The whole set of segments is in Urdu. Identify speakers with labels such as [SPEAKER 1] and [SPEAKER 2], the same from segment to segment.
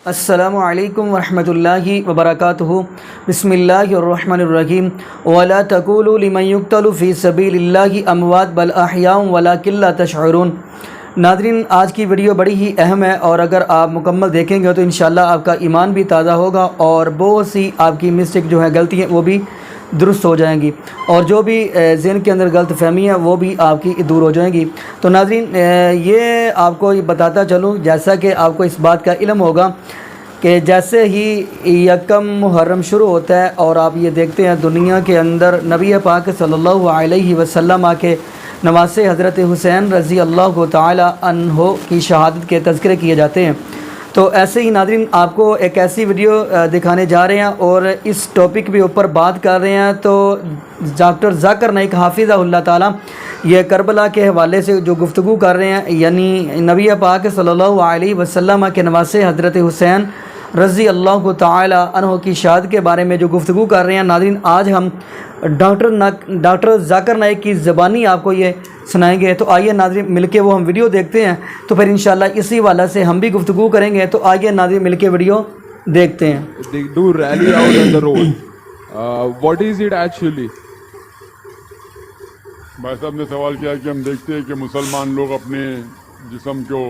[SPEAKER 1] السلام علیکم ورحمۃ اللہ وبرکاتہ۔ بسم اللہ الرحمن الرحیم۔ ولا تقولوا لمن يقتل في سبيل الله اموات بل احیاء ولکن لا تشعرون۔ ناظرین، آج کی ویڈیو بڑی ہی اہم ہے اور اگر آپ مکمل دیکھیں گے تو انشاءاللہ آپ کا ایمان بھی تازہ ہوگا اور بہت سی آپ کی مسٹیک جو ہے غلطی ہیں وہ بھی درست ہو جائیں گی اور جو بھی ذہن کے اندر غلط فہمی ہے وہ بھی آپ کی دور ہو جائیں گی۔ تو ناظرین، یہ آپ کو بتاتا چلوں، جیسا کہ آپ کو اس بات کا علم ہوگا کہ جیسے ہی یکم محرم شروع ہوتا ہے اور آپ یہ دیکھتے ہیں دنیا کے اندر نبی پاک صلی اللہ علیہ وسلم کے نواسے حضرت حسین رضی اللہ تعالی عنہ کی شہادت کے تذکرے کیے جاتے ہیں۔ تو ایسے ہی ناظرین، آپ کو ایک ایسی ویڈیو دکھانے جا رہے ہیں اور اس ٹاپک کے اوپر بات کر رہے ہیں۔ تو ڈاکٹر ذاکر نائک حافظہ اللہ تعالی یہ کربلا کے حوالے سے جو گفتگو کر رہے ہیں، یعنی نبی پاک صلی اللہ علیہ وسلم کے نواسے حضرت حسین رضی اللہ تعالی عنہ کی شہادت کے بارے میں جو گفتگو کر رہے ہیں، ناظرین آج ہم ڈاکٹر ذاکر نائک کی زبانی آپ کو یہ سنائیں گے۔ تو آئیے ناظرین مل کے وہ ہم ویڈیو دیکھتے ہیں، تو پھر انشاءاللہ اسی والا سے ہم بھی گفتگو کریں گے۔ تو آئیے ناظرین مل کے ویڈیو دیکھتے ہیں۔
[SPEAKER 2] They do rally out on the road. What is it actually?
[SPEAKER 3] بھائی صاحب نے سوال کیا کہ ہم دیکھتے ہیں کہ مسلمان لوگ اپنے جسم کو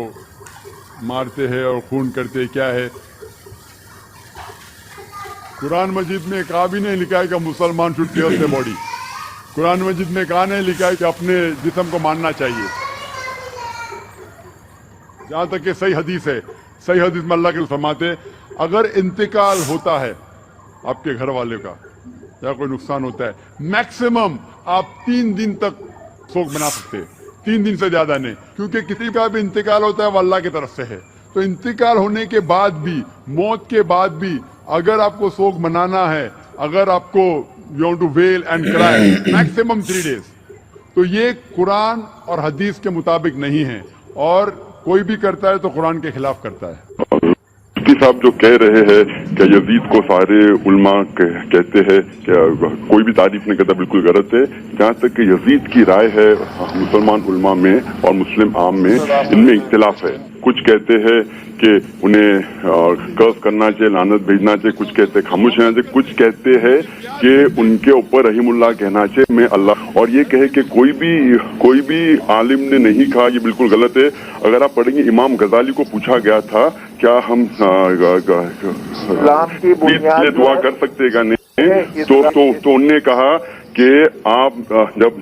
[SPEAKER 3] مارتے ہیں اور خون کرتے ہیں، کیا ہے؟ قرآن مجید میں کہا بھی نہیں لکھا ہے کہ مسلمان شوڈ کیئر دی باڈی۔ قرآن مجید میں کہا نہیں لکھا ہے کہ اپنے جسم کو مارنا چاہیے۔ جہاں تک کہ صحیح حدیث ہے، صحیح حدیث میں اللہ کے فرماتے ہیں اگر انتقال ہوتا ہے آپ کے گھر والے کا یا کوئی نقصان ہوتا ہے، میکسیمم آپ 3 دن تک سوگ بنا سکتے ہیں، 3 دن سے زیادہ نہیں، کیونکہ کسی کا بھی انتقال ہوتا ہے وہ اللہ کی طرف سے ہے۔ تو انتقال ہونے کے بعد بھی، موت کے بعد بھی اگر آپ کو سوگ منانا ہے، اگر آپ کو you want to wail and cry, maximum 3 days، تو یہ قرآن اور حدیث کے مطابق نہیں ہے، اور کوئی بھی کرتا ہے تو قرآن کے خلاف کرتا ہے۔
[SPEAKER 4] مفتی صاحب جو کہہ رہے ہیں کہ یزید کو سارے علماء کہتے ہیں کہ کوئی بھی تعریف نہیں کرتا، بالکل غلط ہے۔ جہاں تک کہ یزید کی رائے ہے مسلمان علماء میں اور مسلم عام میں، ان میں اختلاف ہے۔ کچھ کہتے ہیں کہ انہیں قرض کرنا چاہیے، لعنت بھیجنا چاہیے، کچھ کہتے ہیں خاموش رہنا چاہیے، کچھ کہتے ہیں کہ ان کے اوپر رحیم اللہ کہنا چاہیے میں اللہ، اور یہ کہے کہ کوئی بھی عالم نے نہیں کہا، یہ بالکل غلط ہے۔ اگر آپ پڑھیں گے امام غزالی کو پوچھا گیا تھا کیا ہم
[SPEAKER 5] اسلام کی بنیاد
[SPEAKER 4] دعا کر سکتے گا نہیں، تو انہوں نے کہا کہ آپ جب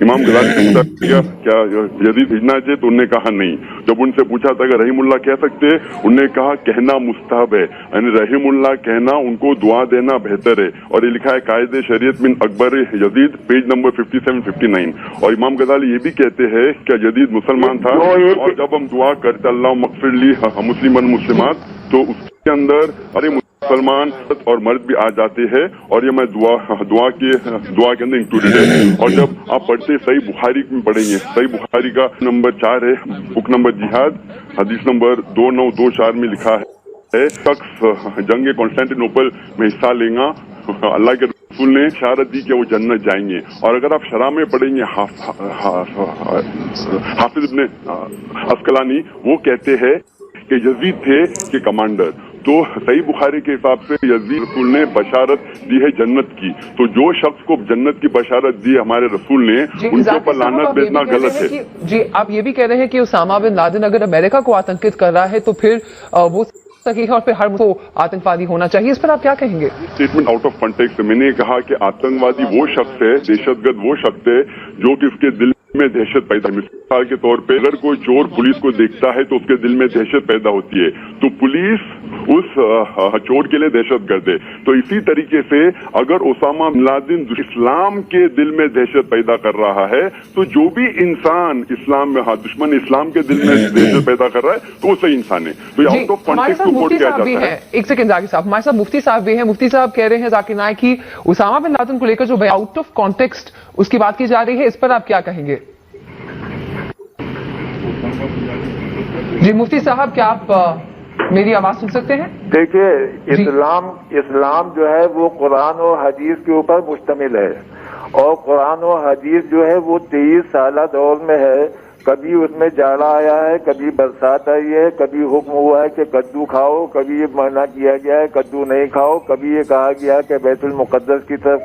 [SPEAKER 4] امام غزالی سے پوچھا کیا یزید بھیجنا چاہیے تو انہوں نے کہا نہیں۔ جب ان سے پوچھا تھا کہ رحیم اللہ کہہ سکتے، انہوں نے کہا کہنا مستحب ہے، یعنی رحیم اللہ کہنا، ان کو دعا دینا بہتر ہے، اور یہ لکھا ہے قائد شریعت من اکبر یزید، پیج نمبر 57-59۔ اور امام غزالی یہ بھی کہتے ہیں کہ یزید مسلمان تھا، اور جب ہم دعا کرتے اللہ مغفر لی مسلمان مسلمات، تو اس کے اندر ارے مسلمان اور مرد بھی آ جاتے ہیں، اور یہ میں دعا کے اندر انکلوڈیڈ ہے۔ اور جب آپ پڑھتے صحیح بخاری میں پڑھیں گے، صحیح بخاری کا نمبر 4 ہے، بک نمبر جہاد، حدیث نمبر 2924 میں لکھا ہے شخص جنگ کانسٹینٹینوپل میں حصہ لیں گا، اللہ کے رسول نے اشارت دی کہ وہ جنت جائیں گے۔ اور اگر آپ شرح میں پڑھیں گے حافظ ابن عسقلانی، وہ کہتے ہیں کہ یزید تھے کہ کمانڈر۔ تو صحیح بخاری کے حساب سے یزید رسول نے بشارت دی ہے جنت کی، تو جو شخص کو جنت کی بشارت دی ہمارے رسول نے، ان کے اوپر لعنت بھیجنا غلط ہے۔
[SPEAKER 6] جی، آپ یہ بھی کہہ رہے ہیں کہ اسامہ بن لادن اگر امریکہ کو آتنکت کر رہا ہے تو پھر وہ صحیح ہے اور پھر ہر کو آتنکوادی ہونا چاہیے، اس پر آپ کیا کہیں گے؟
[SPEAKER 4] اسٹیٹمنٹ آؤٹ آف کنٹیکسٹ، میں نے کہا کہ آتنکوادی وہ شخص ہے، دہشت گرد وہ شخص ہے جو کہ اس کے دل میں دہشت پیدا، مثال کے طور پہ اگر کوئی چور پولیس کو دیکھتا ہے تو اس کے دل میں دہشت پیدا ہوتی ہے، تو پولیس اس چور کے لیے دہشت گرد ہے۔ تو اسی طریقے سے اگر اسامہ بن لادن اسلام کے دل میں دہشت پیدا کر رہا ہے، تو جو بھی انسان اسلام میں دشمن اسلام کے دل میں دہشت پیدا کر رہا ہے تو وہ صحیح انسان ہے۔ تو یہ آؤٹ آف کانٹیکسٹ رپورٹ کیا جاتا ہے۔
[SPEAKER 6] ایک سیکنڈ ذاکر صاحب، ہمارے ساتھ مفتی صاحب بھی ہیں۔ مفتی صاحب کہہ رہے ہیں ذاکر نائک کی اسامہ بن لادن کو لے کر جو آؤٹ آف کانٹیکسٹ اس کی بات کی جا رہی ہے، اس پر آپ کیا کہیں گے؟ جی مفتی صاحب، کیا آپ میری آواز سن سکتے ہیں؟
[SPEAKER 5] دیکھیے، اسلام جو ہے وہ قرآن و حدیث کے اوپر مشتمل ہے، اور قرآن و حدیث جو ہے وہ 23 سالہ دور میں ہے کبھی اس میں جاڑا آیا ہے، کبھی برسات آئی ہے، کبھی حکم ہوا ہے کہ کدو کھاؤ، کبھی یہ منع کیا گیا ہے کدو نہیں کھاؤ، کبھی یہ کہا گیا کہ بیت المقدس کی طرف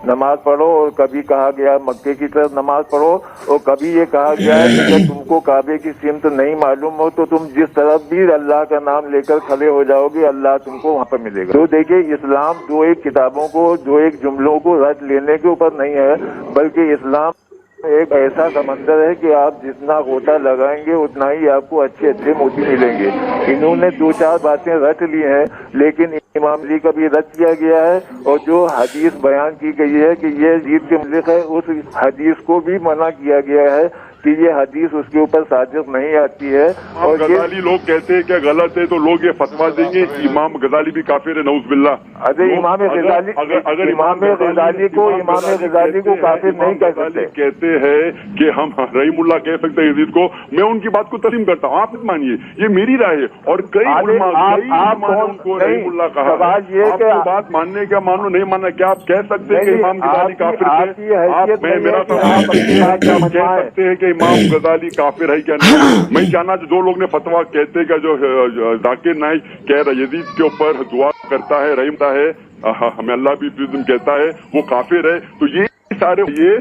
[SPEAKER 5] نماز پڑھو، اور کبھی کہا گیا مکے کی طرف نماز پڑھو، اور کبھی یہ کہا گیا ہے کہ جب تم کو کعبے کی سمت نہیں معلوم ہو تو تم جس طرف بھی اللہ کا نام لے کر کھڑے ہو جاؤ گے اللہ تم کو وہاں پر ملے گا۔ تو دیکھیے اسلام دو ایک کتابوں کو، دو ایک جملوں کو رٹ لینے کے اوپر نہیں ہے، بلکہ اسلام ایک ایسا سمندر ہے کہ آپ جتنا غوطہ لگائیں گے اتنا ہی آپ کو اچھے اچھے موتی ملیں گے۔ انہوں نے دو چار باتیں رٹ لی ہیں، لیکن امام علی کا بھی رد کیا گیا ہے، اور جو حدیث بیان کی گئی ہے کہ یہ یزید کے متعلق ہے اس حدیث کو بھی منع کیا گیا ہے کہ یہ حدیث اس کے اوپر صادق نہیں آتی ہے۔ اور
[SPEAKER 4] غزالی لوگ کہتے ہیں کہ غلط ہے تو لوگ یہ فتویٰ دیں گے کہ امام غزالی بھی کافر ہے، نعوذ باللہ۔
[SPEAKER 5] اگر امام غزالی کو کافر نہیں کہہ سکتے،
[SPEAKER 4] کہتے ہیں کہ ہم رحیم اللہ کہہ سکتے ہیں یزید کو، میں ان کی بات کو تسلیم کرتا ہوں، آپ مت مانیے، یہ میری رائے ہے، اور کئی علماء نے ان کو رحیم اللہ کہا۔ آپ کو بات ماننے کیا مانو نہیں ماننا، کیا آپ کہہ سکتے ہیں کہ امام غزالی کافر تھے؟ آپ میرا کہہ سکتے ہیں کہ امام غزالی کافر ہے کیا نہیں؟ میں جانا جو لوگ نے فتویٰ کہتے کہ جو ذاکر نائک کہہ رہا یزید کے اوپر دعا کرتا ہے رحمتا ہے، ہمیں اللہ بھی کہتا ہے وہ کافر ہے، تو یہ سارے یہ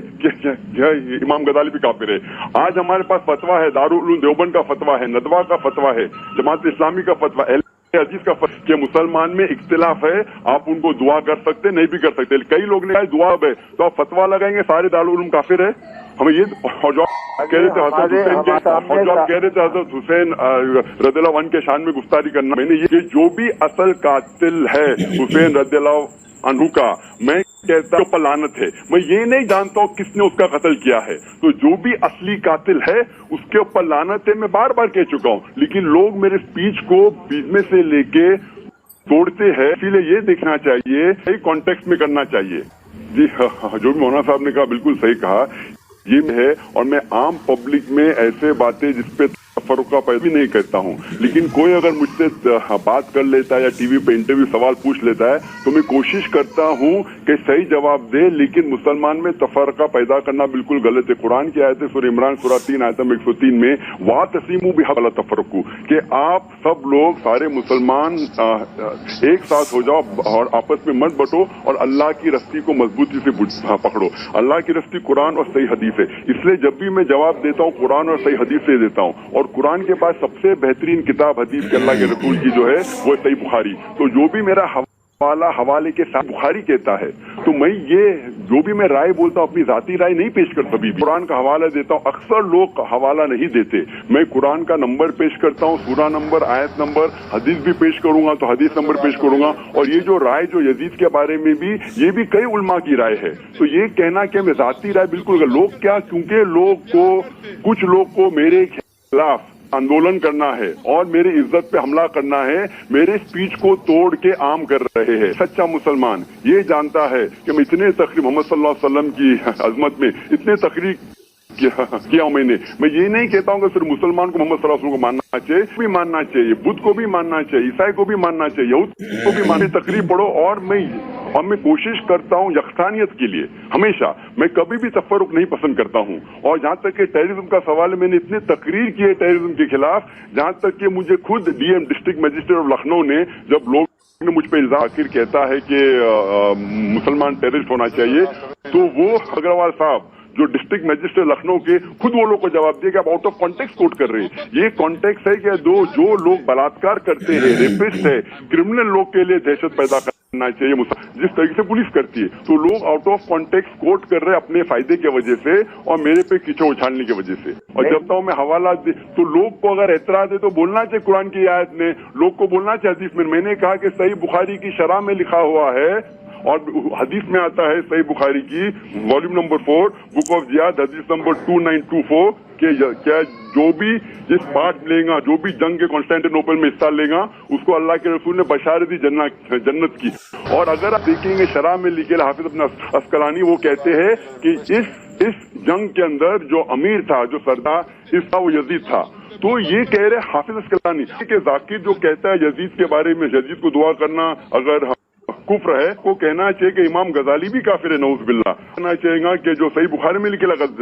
[SPEAKER 4] امام غزالی بھی کافر ہے۔ آج ہمارے پاس فتویٰ ہے، دارالعلوم دیوبند کا فتویٰ ہے، ندوہ کا فتویٰ ہے، جماعت اسلامی کا فتویٰ، حدیث کا کہ مسلمان میں اختلاف ہے، آپ ان کو دعا کر سکتے نہیں بھی کر سکتے۔ کئی لوگ نے کہا دعا ہے تو آپ فتویٰ لگائیں گے سارے دارالعلوم کافر ہے؟ ہمیں یہ اور جو کہہ رہے تھے حضرت حسین رضی اللہ عنہ کے شان میں گفتاری کرنا، میں نے یہ جو بھی اصل قاتل ہے حسین رضی اللہ عنہ کا، میں کہتا ہوں لعنت ہے، میں یہ نہیں جانتا ہوں کس نے اس کا قتل کیا ہے، تو جو بھی اصلی قاتل ہے اس کے اوپر لعنت ہے، میں بار بار کہہ چکا ہوں، لیکن لوگ میرے اسپیچ کو بیچ میں سے لے کے توڑتے ہیں، اسی لیے یہ دیکھنا چاہیے صحیح کانٹیکسٹ میں کرنا چاہیے۔ جی جو بھی مولانا صاحب نے کہا بالکل صحیح کہا، یہ ہے، اور میں عام پبلک میں ایسے باتیں جس پہ تفرقہ پیدا بھی نہیں کرتا ہوں، لیکن کوئی اگر مجھ سے بات کر لیتا ہے یا ٹی وی پہ انٹرویو سوال پوچھ لیتا ہے تو میں کوشش کرتا ہوں کہ صحیح جواب دے، لیکن مسلمان میں تفرقہ پیدا کرنا بالکل غلط ہے۔ قرآن کی آیت ہے سورہ عمران سورہ 3 آیت 103 میں وَاعْتَصِمُوا بِحَبْلِ اللَّهِ تَفَرَّقُوا، کہ آپ سب لوگ سارے مسلمان ایک ساتھ ہو جاؤ اور آپس میں مت بٹو، اور اللہ کی رسی کو مضبوطی سے پکڑو۔ اللہ کی رسی قرآن اور صحیح حدیث ہے، اس لیے جب بھی میں جواب دیتا ہوں قرآن اور صحیح حدیث سے دیتا ہوں، اور قرآن کے بعد سب سے بہترین کتاب حدیث کے اللہ کے رسول کی جو ہے وہ صحیح بخاری، تو جو بھی میرا حوالے کے ساتھ بخاری کہتا ہے، تو میں یہ جو بھی میں رائے بولتا ہوں اپنی ذاتی رائے نہیں پیش کرتا، بھی قرآن کا حوالہ دیتا ہوں، اکثر لوگ حوالہ نہیں دیتے، میں قرآن کا نمبر پیش کرتا ہوں، سورہ نمبر، آیت نمبر، حدیث بھی پیش کروں گا تو حدیث نمبر پیش کروں گا، اور یہ جو رائے جو یزید کے بارے میں بھی یہ بھی کئی علماء کی رائے ہے، تو یہ کہنا کہ میں ذاتی رائے بالکل لوگ کیا، کیونکہ کچھ لوگ کو میرے خلاف آندولن کرنا ہے اور میری عزت پہ حملہ کرنا ہے، میرے اسپیچ کو توڑ کے عام کر رہے ہیں۔ سچا مسلمان یہ جانتا ہے کہ میں اتنے تقریر محمد صلی اللہ علیہ وسلم کی عظمت میں اتنے تقریر کیا ہوں، میں یہ نہیں کہتا ہوں کہ صرف مسلمان کو محمد صلی اللہ علیہ وسلم کو ماننا چاہیے، بھی ماننا چاہیے، بدھ کو بھی ماننا چاہیے، عیسائی کو بھی ماننا چاہیے، یہود کو بھی ماننا، تقریر پڑھو، اور میں کوشش کرتا ہوں یکسانیت کے لیے، ہمیشہ میں کبھی بھی تفرق نہیں پسند کرتا ہوں، اور جہاں تک کہ ٹیررزم کا سوال ہے، میں نے اتنے تقریر کی ہے ٹیررزم کے خلاف، جہاں تک کہ مجھے خود D M district magistrate of Lucknow نے، جب لوگ نے مجھ پہ الزام آخر کہتا ہے کہ مسلمان ٹیررسٹ ہونا چاہیے، تو وہ اگروال صاحب جو ڈسٹرکٹ مجسٹریٹ لکھنؤ کے، خود وہ لوگ کو جواب دیا کہ آپ آؤٹ آف کانٹیکس کوٹ کر رہے ہیں، یہ کانٹیکس ہے کہ جو لوگ بلاತ್ಕಾರ کرتے ہیں، ریپسٹ ہے، کرمنل لوگ کے لیے دہشت پیدا کرنا چاہیے، جس طریقے سے پولیس کرتی ہے، تو لوگ آؤٹ آف کانٹیکس کوٹ کر رہے ہیں اپنے فائدے کی وجہ سے اور میرے پہ کیچڑ اچھالنے کی وجہ سے، اور جب تک میں حوالہ دے تو لوگ کو اگر اعتراض ہے تو بولنا چاہیے، قرآن کی آیت نے لوگ کو بولنا چاہیے، حدیث میں نے کہا کہ صحیح بخاری کی شرح میں لکھا ہوا ہے، اور حدیث میں آتا ہے صحیح بخاری کی والیوم نمبر 4 بک آف جہاد حدیث نمبر 2924 کہ کیا جو بھی اس پارٹ لے گا، جو بھی جنگ کے کانسٹینٹینوپل میں حصہ لے گا، اس کو اللہ کے رسول نے بشارت دی جنت کی، اور اگر آپ دیکھیں گے شرح میں لکھے حافظ ابن عسقلانی وہ کہتے ہیں کہ اس جنگ کے اندر جو امیر تھا، جو سردار اس کا وہ یزید تھا، تو یہ کہہ رہے حافظ عسقلانی کہ ذاکر جو کہتا ہے یزید کے بارے میں، یزید کو دعا کرنا اگر کفر ہے، کو کہنا چاہیے کہ امام غزالی بھی کافر ہے، نعوذ باللہ، کہنا چاہیے گا کہ جو صحیح بخاری میں لکھے لفظ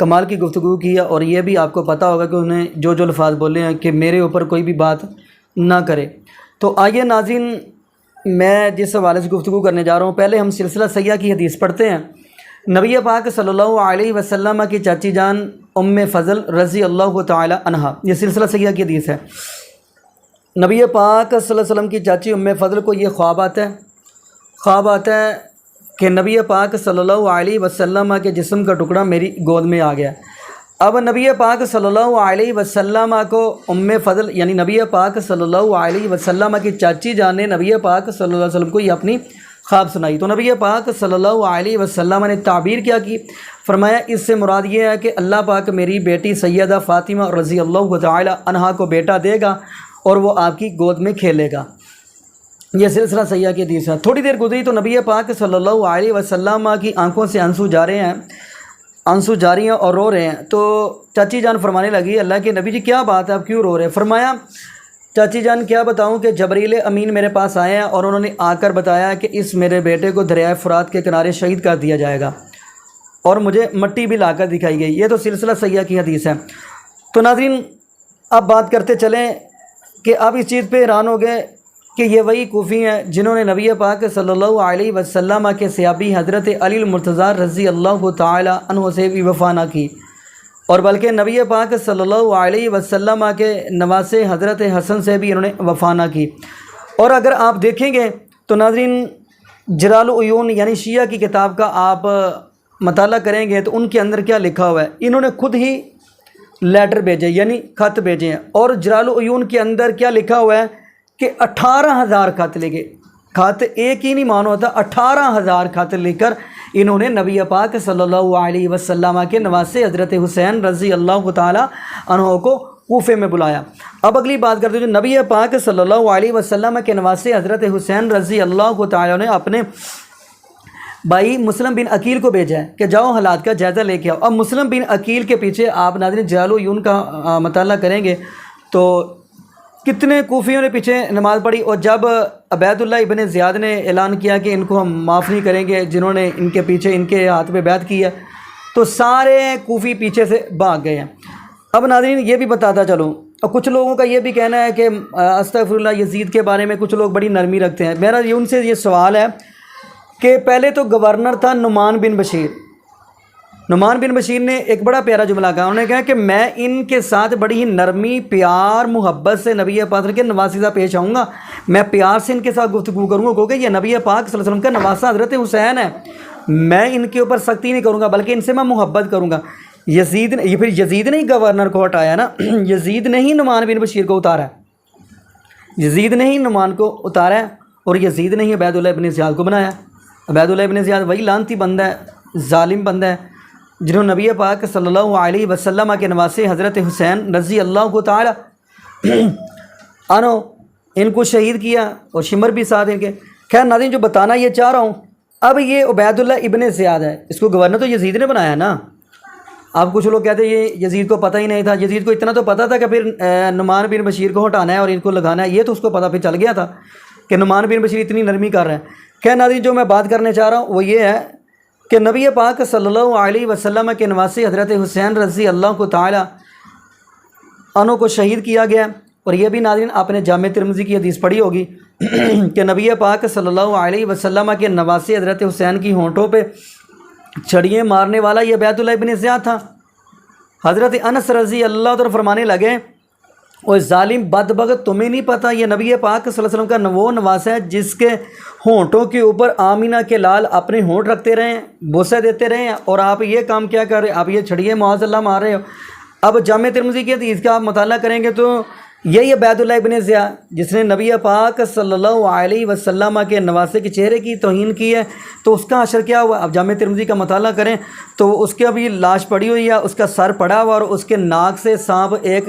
[SPEAKER 1] کمال کی گفتگو کی ہے، اور یہ بھی آپ کو پتہ ہوگا کہ انہیں جو الفاظ بولے ہیں کہ میرے اوپر کوئی بھی بات نہ کرے۔ تو آئیے ناظرین، میں جس حوالے سے گفتگو کرنے جا رہا ہوں، پہلے ہم سلسلہ سیاح کی حدیث پڑھتے ہیں۔ نبی پاک صلی اللہ علیہ وسلم کی چاچی جان ام فضل رضی اللہ تعالی عنہا، یہ سلسلہ سیاح کی حدیث ہے۔ نبی پاک صلی اللہ علیہ وسلم کی چاچی ام فضل کو یہ خواب آتا ہے کہ نبی پاک صلی اللہ علیہ وسلم کے جسم کا ٹکڑا میری گود میں آ گیا۔ اب نبی پاک صلی اللہ علیہ وسلم کو ام فضل یعنی نبی پاک صلی اللہ علیہ وسلم کی چاچی جان نے نبی پاک صلی اللہ علیہ وسلم کو یہ اپنی خواب سنائی۔ تو نبی پاک صلی اللہ علیہ وسلم نے تعبیر کیا کی، فرمایا اس سے مراد یہ ہے کہ اللہ پاک میری بیٹی سیدہ فاطمہ رضی اللہ تعالی عنہا کو بیٹا دے گا اور وہ آپ کی گود میں کھیلے گا۔ یہ سلسلہ سیاح کی حدیث ہے۔ تھوڑی دیر گزری تو نبی پاک صلی اللہ علیہ وسلم کی آنکھوں سے آنسو جاری ہیں اور رو رہے ہیں۔ تو چاچی جان فرمانے لگی، اللہ کے نبی جی کیا بات ہے، آپ کیوں رو رہے ہیں؟ فرمایا چاچی جان کیا بتاؤں کہ جبریل امین میرے پاس آئے ہیں اور انہوں نے آ کر بتایا کہ اس میرے بیٹے کو دریائے فرات کے کنارے شہید کر دیا جائے گا، اور مجھے مٹی بھی لا کر دکھائی گئی۔ یہ تو سلسلہ سیاح کی حدیث ہے۔ تو ناظرین، اب بات کرتے چلیں کہ آپ اس چیز پہ حیران ہو گئے کہ یہ وہی کوفی ہیں جنہوں نے نبی پاک صلی اللہ علیہ وسلم کے صحابی حضرت علی المرتضیٰ رضی اللہ تعالی عنہ سے بھی وفا نہ کی، اور بلکہ نبی پاک صلی اللہ علیہ وسلم کے نواسے حضرت حسن سے بھی انہوں نے وفا نہ کی۔ اور اگر آپ دیکھیں گے تو ناظرین، جلال العیون یعنی شیعہ کی کتاب کا آپ مطالعہ کریں گے تو ان کے اندر کیا لکھا ہوا ہے، انہوں نے خود ہی لیٹر بھیجے یعنی خط بھیجے ہیں، اور جلال العیون کے اندر کیا لکھا ہوا ہے کہ 18,000 خط لکھے، خط ایک ہی نہیں مانو ہوتا، 18,000 خط لکھ کر انہوں نے نبی پاک صلی اللہ علیہ وسلم کے نواسے حضرت حسین رضی اللہ تعالی عنہ کو کوفے میں بلایا۔ اب اگلی بات کرتے ہیں، جو نبی پاک صلی اللہ علیہ وسلم کے نواسے حضرت حسین رضی اللہ تعالی عنہ نے اپنے بھائی مسلم بن عقیل کو بھیجا ہے کہ جاؤ حالات کا جائزہ لے کے آؤ۔ اب مسلم بن عقیل کے پیچھے آپ ناظرین جلال العیون کا مطالعہ کریں گے تو کتنے کوفیوں نے پیچھے نماز پڑھی، اور جب عبید اللہ ابن زیاد نے اعلان کیا کہ ان کو ہم معاف نہیں کریں گے جنہوں نے ان کے پیچھے ان کے ہاتھ پہ بیعت کی ہے، تو سارے کوفی پیچھے سے بھاگ گئے ہیں۔ اب ناظرین یہ بھی بتاتا چلوں، اور کچھ لوگوں کا یہ بھی کہنا ہے کہ استغفر اللہ یزید کے بارے میں کچھ لوگ بڑی نرمی رکھتے ہیں۔ میرا ان سے یہ سوال ہے کہ پہلے تو گورنر تھا نعمان بن بشیر نے ایک بڑا پیارا جملہ کہا، انہوں نے کہا کہ میں ان کے ساتھ بڑی ہی نرمی پیار محبت سے نبی پاک کے نواسے سے پیش آؤں گا، میں پیار سے ان کے ساتھ گفتگو کروں گا، کیونکہ یہ نبی پاک صلی اللہ علیہ وسلم کا نواسہ حضرت حسین ہے، میں ان کے اوپر سختی نہیں کروں گا بلکہ ان سے میں محبت کروں گا۔ یزید نے ہی گورنر کو ہٹایا نا، یزید نے ہی نعمان بن بشیر کو اتارا ہے، یزید نے ہی نعمان کو اتارا ہے، اور یزید نے ہی عبید اللہ ابن زیاد کو بنایا۔ عبید اللہ ابن زیاد وہی لعنتی بندہ ہے، ظالم بندہ ہے، جنہوں نے نبی پاک صلی اللہ علیہ وسلم کے نواسے حضرت حسین رضی اللہ تعالی عنہ ان کو شہید کیا، اور شمر بھی ساتھ ان کے۔ خیر ناظرین، جو بتانا یہ چاہ رہا ہوں، اب یہ عبید اللہ ابن زیاد ہے، اس کو گورنر تو یزید نے بنایا نا۔ اب کچھ لوگ کہتے ہیں یہ یزید کو پتہ ہی نہیں تھا، یزید کو اتنا تو پتہ تھا کہ پھر نعمان بن بشیر کو ہٹانا ہے اور ان کو لگانا ہے، یہ تو اس کو پتہ پھر چل گیا تھا کہ نعمان بن بشیر اتنی نرمی کر رہے ہیں۔ خیر ناظرین، جو میں بات کرنے چاہ رہا ہوں وہ یہ ہے کہ نبی پاک صلی اللہ علیہ وسلم کے نواسے حضرت حسین رضی اللہ تعالی عنہ کو شہید کیا گیا، اور یہ بھی ناظرین آپ نے جامع ترمذی کی حدیث پڑھی ہوگی کہ نبی پاک صلی اللہ علیہ وسلم کے نواسے حضرت حسین کی ہونٹوں پہ چھڑیاں مارنے والا یہ عبید اللہ ابن زیاد تھا۔ حضرت انس رضی اللہ عنہ فرمانے لگے، اور ظالم بدبخت، تمہیں نہیں پتہ یہ نبی پاک صلی اللہ علیہ وسلم کا وہ نواسہ ہے جس کے ہونٹوں کے اوپر آمینہ کے لال اپنے ہونٹ رکھتے رہے ہیں، بوسہ دیتے رہے ہیں، اور آپ یہ کام کیا کر رہے ہیں، آپ یہ چھڑیے معاذ اللہ مار رہے ہو۔ اب جامع ترمذی کی حدیث کا آپ مطالعہ کریں گے تو یہی عبید اللہ ابن زیاد جس نے نبی پاک صلی اللہ علیہ وسلم کے نواسے کے چہرے کی توہین کی ہے، تو اس کا حشر کیا ہوا؟ اب جامع ترمذی کا مطالعہ کریں تو اس کے ابھی لاش پڑی ہوئی ہے، اس کا سر پڑا ہوا، اور اس کے ناک سے سانپ ایک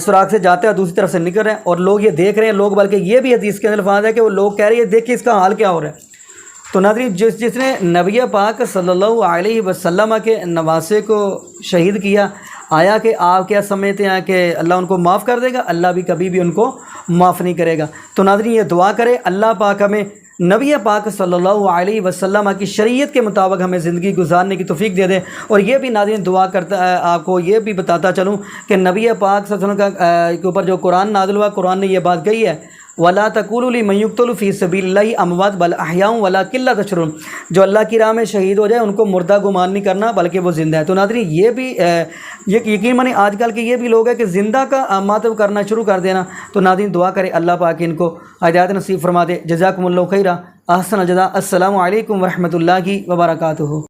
[SPEAKER 1] سوراخ سے جاتا ہے دوسری طرف سے نکل رہے ہیں، اور لوگ یہ دیکھ رہے ہیں، لوگ بلکہ یہ بھی حدیث کے اندر الفاظ ہے کہ وہ لوگ کہہ رہے ہیں دیکھیں اس کا حال کیا ہو رہا ہے۔ تو ناظرین، جس نے نبی پاک صلی اللہ علیہ وسلم کے نواسے کو شہید کیا، آیا کہ آپ کیا سمجھتے ہیں کہ اللہ ان کو معاف کر دے گا؟ اللہ بھی کبھی بھی ان کو معاف نہیں کرے گا۔ تو ناظرین، یہ دعا کرے اللہ پاک ہمیں نبی پاک صلی اللہ علیہ وسلم کی شریعت کے مطابق ہمیں زندگی گزارنے کی توفیق دے دے۔ اور یہ بھی ناظرین دعا کرتا ہے، آپ کو یہ بھی بتاتا چلوں کہ نبی پاک صلی اللہ علیہ وسلم کے اوپر جو قرآن نازل ہوا، قرآن نے یہ بات کہی ہے، وَلَا تَقُولُوا لِمَن يُقْتَلُ فِي سَبِيلِ اللَّهِ أَمْوَاتٌ بَلْ أَحْيَاءٌ وَلَٰكِن لَّا تَشْعُرُونَ، جو اللہ کی راہ میں شہید ہو جائے ان کو مردہ گمان نہیں کرنا بلکہ وہ زندہ ہے۔ تو ناظرین یہ بھی یقین مانی آج کل کے یہ بھی لوگ ہیں کہ زندہ کا ماتم کرنا شروع کر دینا۔ تو ناظرین دعا کرے اللہ پاک ان کو ہدایت نصیب فرما دے۔ جزاکم اللہ خیرہ، احسن الجزاء۔ السلام علیکم ورحمۃ اللہ وبرکاتہ۔